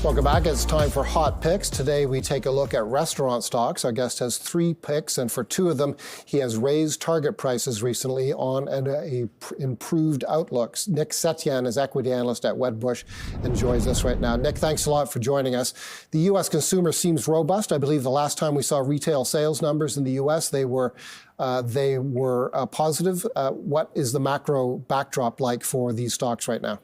Welcome back. It's time for Hot Picks. Today we take a look at restaurant stocks. Our guest has 3 picks, and for 2 of them, he has raised target prices recently on an improved outlook. Nick Setyan is equity analyst at Wedbush and joins us right now. Nick, thanks a lot for joining us. The U.S. consumer seems robust. I believe the last time we saw retail sales numbers in the U.S., they were positive. What is the macro backdrop like for these stocks right now?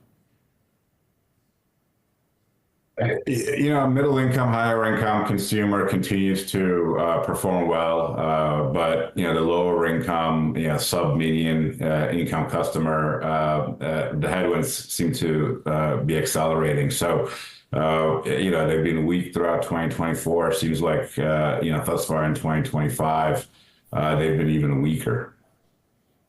Middle income, higher income consumer continues to perform well, but the lower income, sub-median income customer, the headwinds seem to be accelerating. So, they've been weak throughout 2024. Seems like, thus far in 2025, they've been even weaker.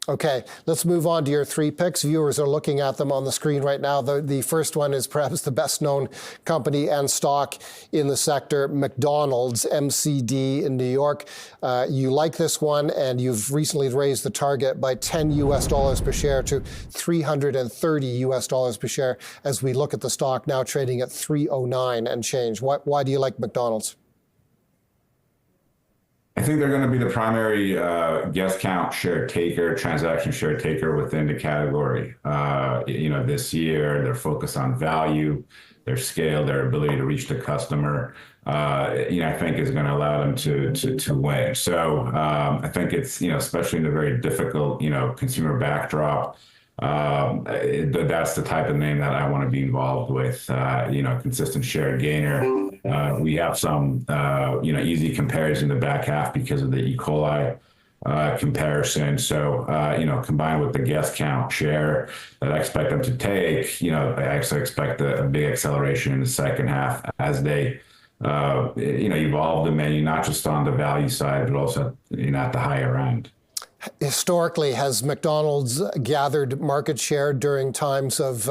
Okay, let's move on to your 3 picks. Viewers are looking at them on the screen right now. The first one is perhaps the best known company and stock in the sector, McDonald's, MCD in New York. You like this one, and you've recently raised the target by $10 per share to $330 per share as we look at the stock now trading at $309 and change. Why do you like McDonald's? I think they're going to be the primary guest count share taker, transaction share taker within the category. This year, they're focused on value, their scale, their ability to reach the customer, I think is going to allow them to win. So I think it's, especially in a very difficult, consumer backdrop, that's the type of name that I want to be involved with, consistent share gainer. We have some, easy comparison in the back half because of the E. coli comparison. So, combined with the guest count share that I expect them to take, I actually expect a big acceleration in the second half as they, evolve the menu, not just on the value side, but also, at the higher end. Historically, has McDonald's gathered market share during times of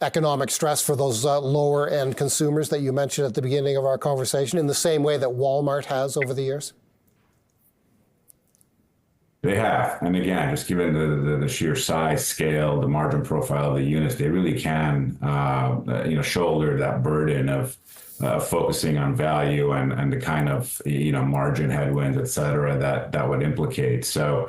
economic stress for those lower end consumers that you mentioned at the beginning of our conversation, in the same way that Walmart has over the years? They have. And again, just given the sheer size, scale, the margin profile of the units, they really can, shoulder that burden of focusing on value and the kind of, margin headwinds, et cetera, that would implicate. So,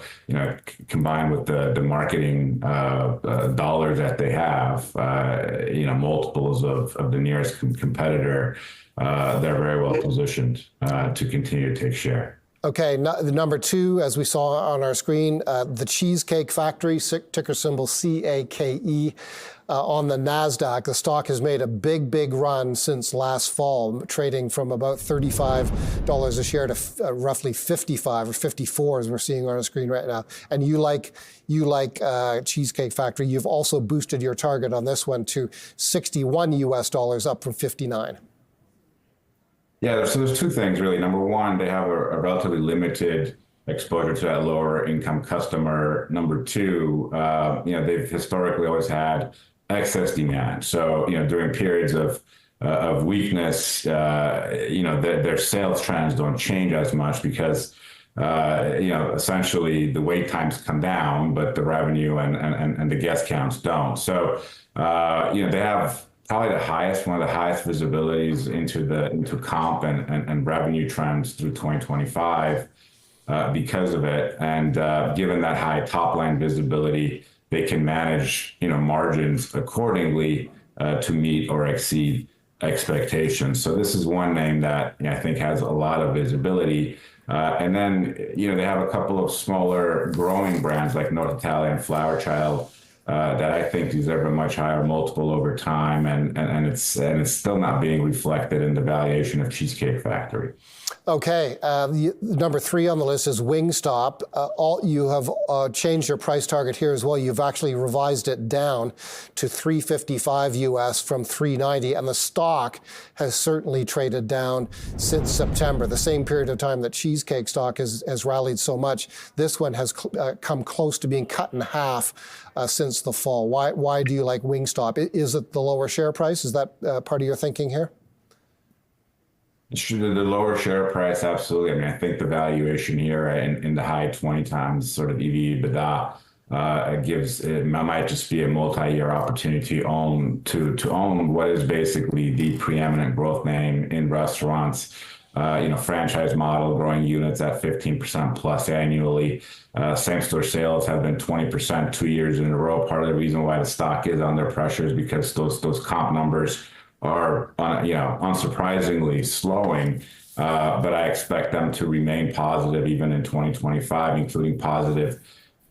combined with the marketing dollars that they have, multiples of the nearest competitor, they're very well positioned to continue to take share. Okay, the number 2, as we saw on our screen, the Cheesecake Factory, ticker symbol CAKE, on the NASDAQ. The stock has made a big run since last fall, trading from about $35 a share to roughly 55 or 54, as we're seeing on our screen right now. And you like Cheesecake Factory. You've also boosted your target on this one to $61, up from 59. Yeah, so there's 2 things really. Number 1, they have a relatively limited exposure to that lower income customer. Number 2, they've historically always had excess demand. So, during periods of weakness, their sales trends don't change as much because, essentially the wait times come down, but the revenue and the guest counts don't. So, they have probably one of the highest visibilities into comp and revenue trends through 2025 because of it. And given that high top line visibility, they can manage margins accordingly to meet or exceed expectations. So this is one name that I think has a lot of visibility. And then they have a couple of smaller growing brands like North Italia and Flower Child that I think deserve a much higher multiple over time, and it's still not being reflected in the valuation of Cheesecake Factory. Okay, number 3 on the list is Wingstop. You have changed your price target here as well. You've actually revised it down to $355 US from $390, and the stock has certainly traded down since September, the same period of time that Cheesecake stock has rallied so much. This one has come close to being cut in half since the fall. Why do you like Wingstop? Is it the lower share price? Is that part of your thinking here? The lower share price, absolutely. I mean, I think the valuation here in the high 20 times sort of EV/EBITDA it might just be a multi-year opportunity to own what is basically the preeminent growth name in restaurants. Franchise model, growing units at 15% plus annually. Same-store sales have been 20% 2 years in a row. Part of the reason why the stock is under pressure is because those comp numbers are, unsurprisingly slowing. But I expect them to remain positive even in 2025, including positive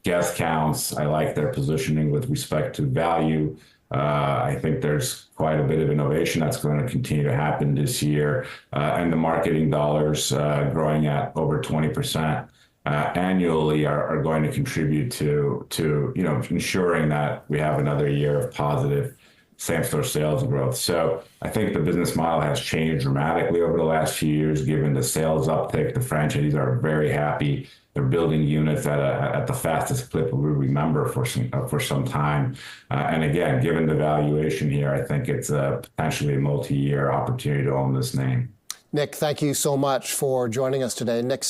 guest counts. I like their positioning with respect to value. I think there's quite a bit of innovation that's going to continue to happen this year, and the marketing dollars growing at over 20% annually are going to contribute to ensuring that we have another year of positive same-store sales growth. So I think the business model has changed dramatically over the last few years, given the sales uptick. The franchisees are very happy. They're building units at the fastest clip we remember for some time. And again, given the valuation here, I think it's potentially a multi-year opportunity to own this name. Nick, thank you so much for joining us today. Nick